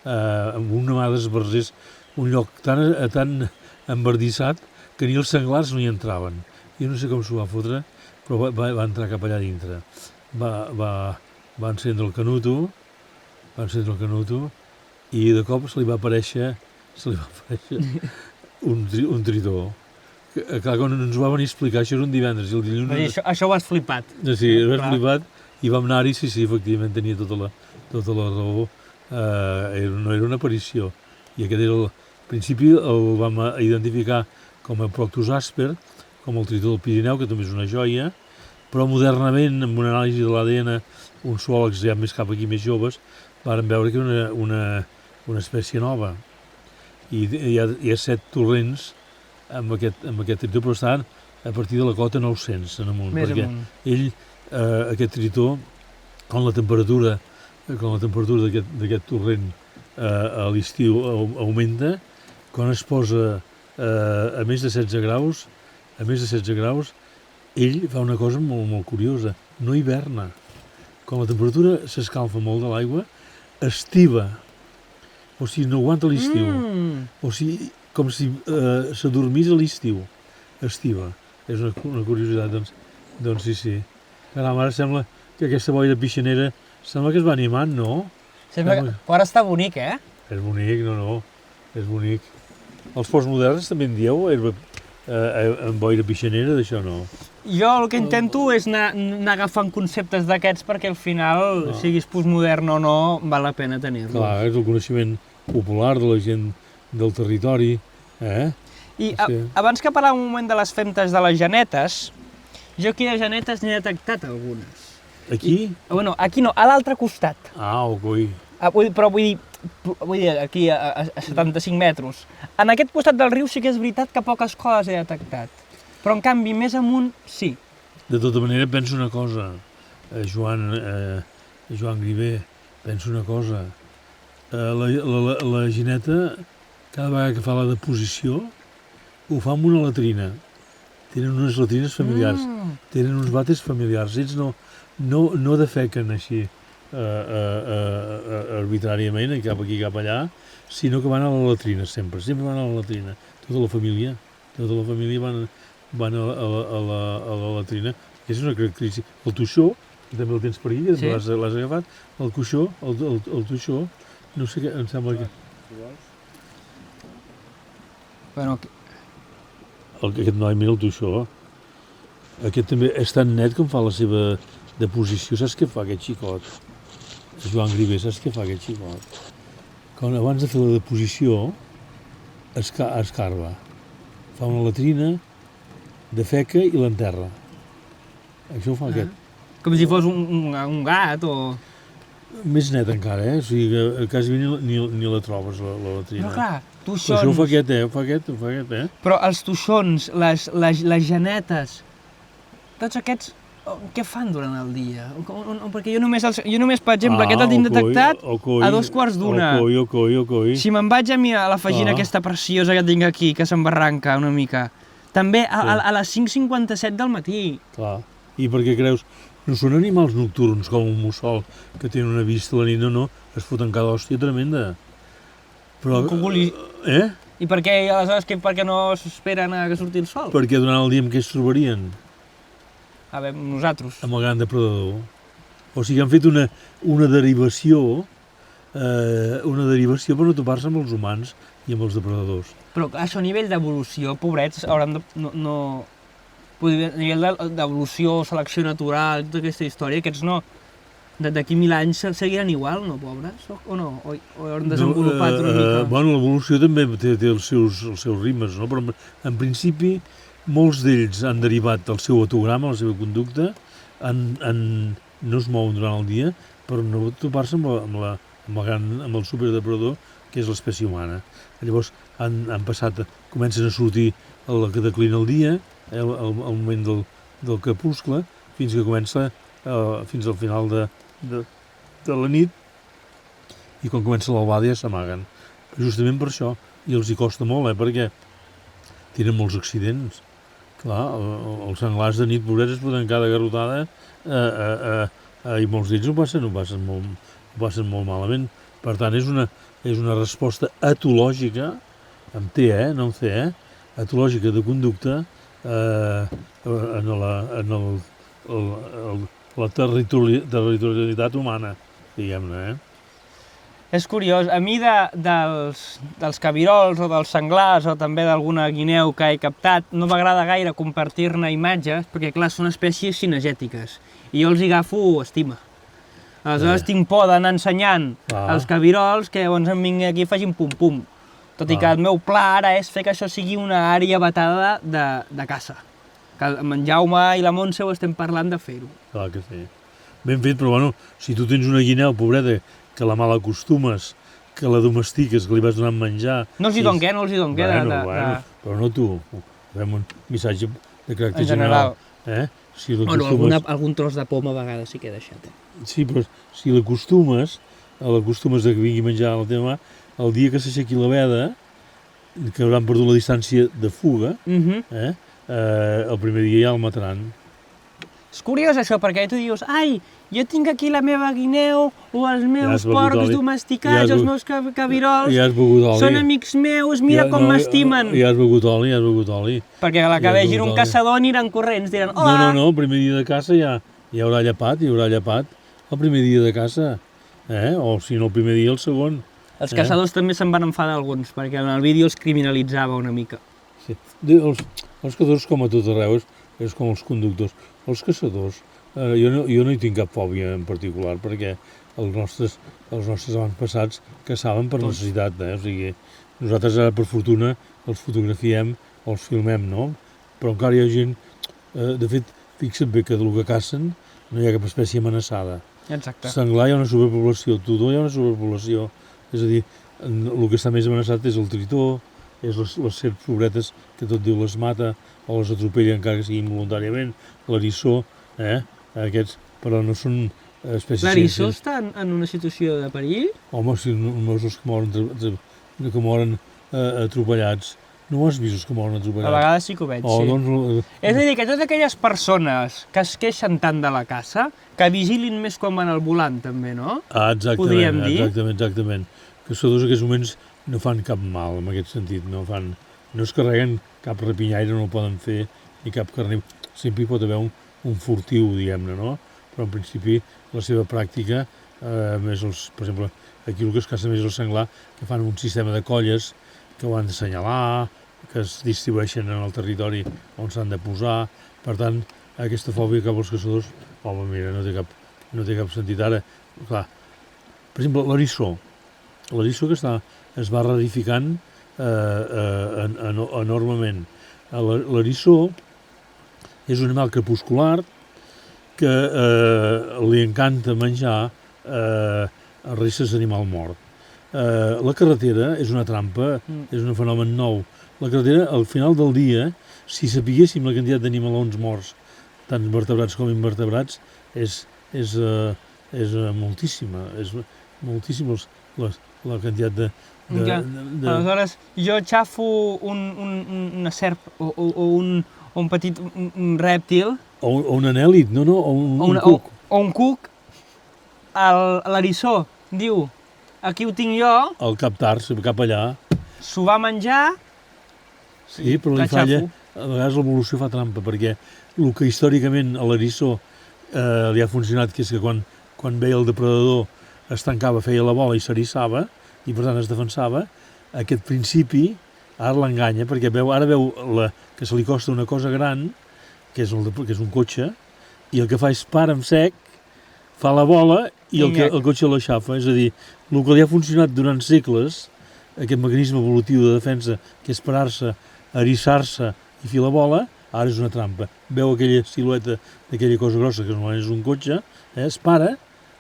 amb una mà d'esbarzers, un lloc tan embardissat que ni els senglars no hi entraven. Jo no sé com s'ho va fotre, però va entrar cap allà dintre. Va encendre el canuto, i de cop se li va aparèixer un tritó. Clar, quan ens ho va venir a explicar, això era un divendres, i el dilluns... Això ho has flipat. Sí, ho has flipat, i vam anar-hi, sí, efectivament, tenia tota la raó, no era una aparició. I aquest era al principi el vam identificar com a Proctus asper, com el tritó del Pirineu, que també és una joia, però modernament, amb una anàlisi de l'ADN, uns zoòlegs ja més cap aquí, més joves, varen veure que era una espècie nova. I hi ha 7 torrents amb aquest tritó, però estan a partir de la cota 900 en amunt. Més perquè amunt. ell, aquest tritó, quan la temperatura d'aquest torrent a l'estiu augmenta, quan es posa a més de 16 graus, ell fa una cosa molt, molt curiosa, no hiverna. Quan la temperatura s'escalfa molt de l'aigua, estiva, o sigui, no aguanta l'estiu, o sigui, com si s'adormís a l'estiu, estiva. És una curiositat, doncs sí. Caram, ara sembla que aquesta boira pixanera sembla que es va animant, no? Sembla que... Però ara està bonic, eh? És bonic, no, és bonic. Els postmoderns també en dieu, en boira pixanera, d'això no. Jo el que intento és anar agafant conceptes d'aquests perquè al final, siguis postmodern o no, val la pena tenir-los. Clar, és el coneixement popular de la gent del territori, eh? I abans que parlàvem un moment de les femtes de les genetes, jo aquí de genetes n'he detectat algunes. Aquí? Bueno, aquí no, a l'altre costat. Coi. Però vull dir, aquí a 75 metres. En aquest costat del riu sí que és veritat que poques coses he detectat. Però en canvi, més amunt, sí. De tota manera, penso una cosa, Joan Griver, penso una cosa. La gineta, cada vegada que fa la deposició, ho fa amb una latrina. Tenen unes latrines familiars, tenen uns vàters familiars. Ells no defequen així arbitràriament, cap aquí, cap allà, sinó que van a la latrina sempre van a la latrina. Tota la família van a la latrina. Aquesta és una característica. El toixó, també el tens per aquí, sí. L'has agafat, el coixó, el toixó, no sé què, em sembla que... Bueno, aquest noi, mira el toixó. Aquest també és tan net com fa la seva deposició. Saps què fa aquest xicot? Joan Griver, saps què fa aquest xicot? Quan abans de fer la deposició, escarba. Fa una latrina, defeca i l'enterra. Això ho fa aquest. Com si fos un gat o... Més net encara, O sigui que quasi ni la trobes, la latrina. Però clar, toixons... Això ho fa aquest, Però els toixons, les genetes, tots aquests, què fan durant el dia? Perquè jo només, per exemple, aquest el tinc detectat a 2:15. Ocoi. Si me'n vaig a mirar a la fagina aquesta preciosa que tinc aquí, que s'embarranca una mica, també a les 5:57 del matí. Clar, i per què creus? No són animals nocturns com un mussol que tenen una vista a la nit, no, es foten cada hòstia tremenda. Però... I per què, aleshores, per què no s'esperen a que surti el sol? Perquè durant el dia amb què es trobarien? A veure, nosaltres. Amb el gran depredador. O sigui, han fet una derivació per no topar-se amb els humans i amb els depredadors. Però això a nivell d'evolució, pobrets, hauran de... A nivell d'evolució, selecció natural, tota aquesta història, aquests no... D'aquí 1000 anys seguiran igual, no, pobres? O no? O han desenvolupat una mica? Bueno, l'evolució també té els seus ritmes, no? Però en principi molts d'ells han derivat del seu autograma, la seva conducta, no es mouen durant el dia per no topar-se amb el superdepredador que és l'espècie humana. Llavors comencen a sortir que declina el dia, el moment del crepuscle, fins que comença fins al final de la nit, i quan comença l'albada ja s'amaguen. Justament per això, i els hi costa molt, perquè tenen molts accidents. Clar, els senglars de nit, pobrets, es poden cada garrotada, i molts d'ells ho passen molt malament. Per tant, és una resposta etològica, amb T, no amb C, etològica de conducta en la territorialitat humana, diguem-ne. És curiós, a mi dels cabirols o dels senglars o també d'alguna guineu que he captat no m'agrada gaire compartir-ne imatges perquè, clar, són espècies cinegètiques i jo els hi agafo estima. Aleshores tinc por d'anar ensenyant els cabirols que llavors em vingui aquí i facin pum-pum. Tot i que el meu pla ara és fer que això sigui una àrea vetada de caça. Que amb en Jaume i la Montse ho estem parlant de fer-ho. Clar que sí. Ben fet, però bueno, si tu tens una guineu, pobreta, que la malacostumes, que la domestiques, que li vas donant menjar... No els hi don què, Però no tu. Fem un missatge de caràcter general. Si algun tros de poma a vegades sí que he deixat. Sí, però si l'acostumes de que vingui a menjar a la teva mà, el dia que s'aixequi la veda, que hauran perdut la distància de fuga, Mhm. el primer dia ja el mataran. És curiós això, perquè tu dius, ai, jo tinc aquí la meva guineu o els meus has begut porcs oli. domesticats, Ja has els meus cabirols, Ja has begut oli. són amics meus, mira com m'estimen. Ja has begut oli. Perquè a la que Ja has vegin begut un oli. caçador aniran corrents, diran, hola! No, el primer dia de caça ja hi haurà llepat, el primer dia de caça, o si no el primer dia el segon. Els caçadors també se'n van enfadar alguns, perquè en el vídeo els criminalitzava una mica. Sí. Els caçadors, com a tot arreu, és com els conductors. Els caçadors, jo no hi tinc cap fòbia en particular, perquè els nostres avantpassats caçaven per necessitat, o sigui, nosaltres ara per fortuna els fotografiem o els filmem, no? Però encara hi ha gent, de fet, fixa't bé que del que cacen no hi ha cap espècie amenaçada. Exacte. Senglar hi ha una superpoblació, tudor hi ha una superpoblació, és a dir, el que està més amenaçat és el tritó, és les serps pobretes que tot Déu les mata o les atropella encara que siguin voluntàriament, l'eriçó, aquests, però no són espècies... L'eriçó està en una situació de perill? Home, si no és els que moren atropellats, no ho has vist els que moren atropellats? A vegades sí que ho veig, sí. Doncs, És a dir, que totes aquelles persones que es queixen tant de la caça, que vigilin més quan van al volant, també, no? Podríem dir. Exactament. Que els caçadors en aquests moments no fan cap mal, en aquest sentit, no es carreguen cap rapinyaire, no ho poden fer, ni cap carnívor. Sempre hi pot haver un furtiu, diguem-ne, no? Però en principi la seva pràctica, més per exemple, aquí el que es caça més és el senglar, que fan un sistema de colles que ho han d'assenyalar, que es distribueixen en el territori on s'han de posar. Per tant, aquesta fòbia cap als caçadors, home, mira, no té cap sentit. Ara, clar, per exemple, l'eriçó que es va rarificant enormement. L'eriçó és un animal crepuscular que li encanta menjar restes d'animal mort. La carretera és una trampa, és un fenomen nou. La carretera, al final del dia, si sapiguéssim la quantitat d'animalons morts, tant vertebrats com invertebrats, és moltíssima. És moltíssima la quantitat de... Aleshores, jo xafo una serp o un petit rèptil... O un anèl·lid, o un cuc. O un cuc, l'eriçó diu, aquí ho tinc jo... El captar, cap allà. S'ho va menjar... Sí, però li falla. A vegades l'evolució fa trampa, perquè el que històricament a l'eriçó li ha funcionat, que és que quan veia el depredador es tancava, feia la bola i s'eriçava, i per tant es defensava, aquest principi ara l'enganya, perquè ara veu que se li costa una cosa gran, que és un cotxe, i el que fa és para en sec, fa la bola i el cotxe l'aixafa. És a dir, el que li ha funcionat durant segles, aquest mecanisme evolutiu de defensa, que és parar-se, eriçar-se i fer la bola, ara és una trampa. Veu aquella silueta d'aquella cosa grossa, que normalment és un cotxe, es para,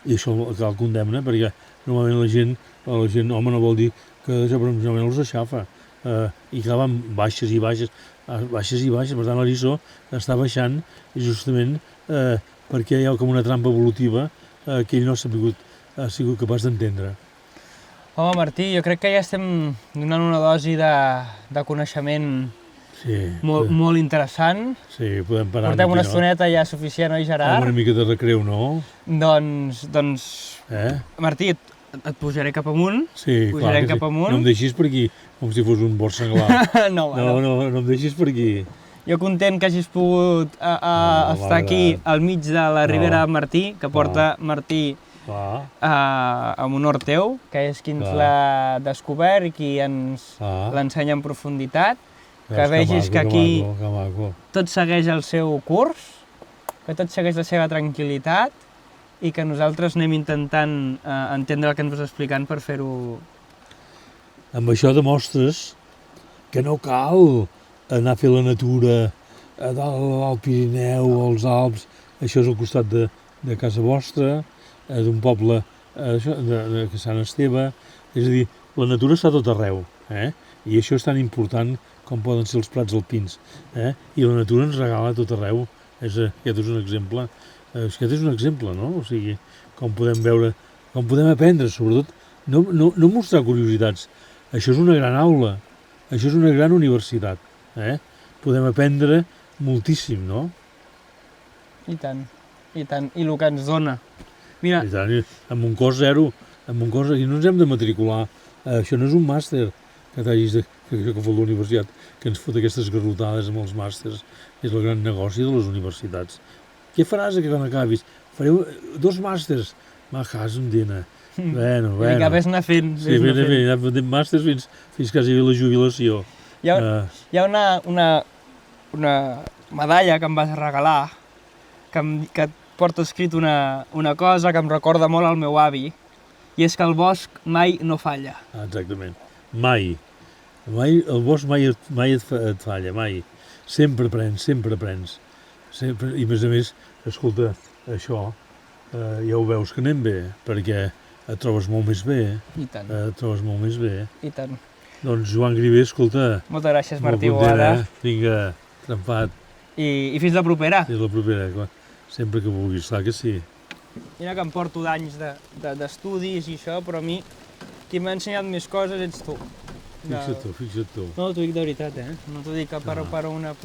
i això el condemna, perquè normalment la gent, home, no vol dir que normalment els aixafa. I clar, van baixes i baixes, per tant l'eriçó està baixant justament perquè hi ha com una trampa evolutiva que ell no ha sigut capaç d'entendre. Home, Martí, jo crec que ja estem donant una dosi de coneixement molt interessant. Sí, podem parar. Portem una estoneta ja suficient, oi, Gerard? Una mica de recreu, no? Doncs... Martí, et pujaré cap amunt. Sí, clar, cap amunt. No em deixis per aquí, com si fos un bord senglar. No em deixis per aquí. Jo content que hagis pogut estar aquí al mig de la Ribera Martí, que porta Martí en honor teu, que és qui ens l'ha descobert i qui ens l'ensenya en profunditat, que vegis que aquí tot segueix el seu curs, que tot segueix la seva tranquil·litat i que nosaltres anem intentant entendre el que ens vas explicant per fer-ho... Amb això demostres que no cal anar a fer la natura a dalt al Pirineu, als Alps, això és al costat de casa vostra, d'un poble de Sant Esteve, és a dir, la natura està tot arreu, i això és tan important com poden ser els prats alpins, i la natura ens regala tot arreu, aquest és un exemple, no? O sigui, com podem veure, com podem aprendre, sobretot, no mostrar curiositats, això és una gran aula, Això és una gran universitat, Podem aprendre moltíssim, no? I tant, i tant. I el que ens dona. Mira, I tant, amb un cost zero, amb un cost... I no ens hem de matricular. Això no és un màster que t'hagis de... que fot la universitat, que ens fot aquestes garrotades amb els màsters. És el gran negoci de les universitats. Què faràs que quan acabis? Fareu 2 màsters. Ma cas, un dina. Bueno. i que ves anar fent. Sí, anar fent màsters fins quasi la jubilació. Hi ha una medalla que em vas regalar que porta escrit una cosa que em recorda molt al meu avi, i és que el bosc mai no falla. Exactament. Mai. El bosc mai et falla, mai. Sempre aprens. Sempre. I a més, escolta, això ja ho veus que anem bé, perquè et trobes molt més bé. I tant. Et trobes molt més bé. I tant. Doncs Joan Griver, escolta... Moltes gràcies, Martí molt content, Boada. Vinga, trempat. I fins la propera. Fins la propera, clar. Sempre que vulguis, clar que sí. Mira que em porto d'anys d'estudis i això, però a mi qui m'ha ensenyat més coses ets tu. Fixa't tu. No, t'ho dic de veritat, No t'ho dic per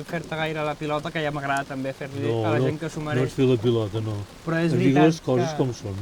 fer-te gaire la pilota, que ja m'agrada també fer-li a la gent que s'ho No mereix. et fer la pilota, no. Però és Et dic veritat les coses que... com són.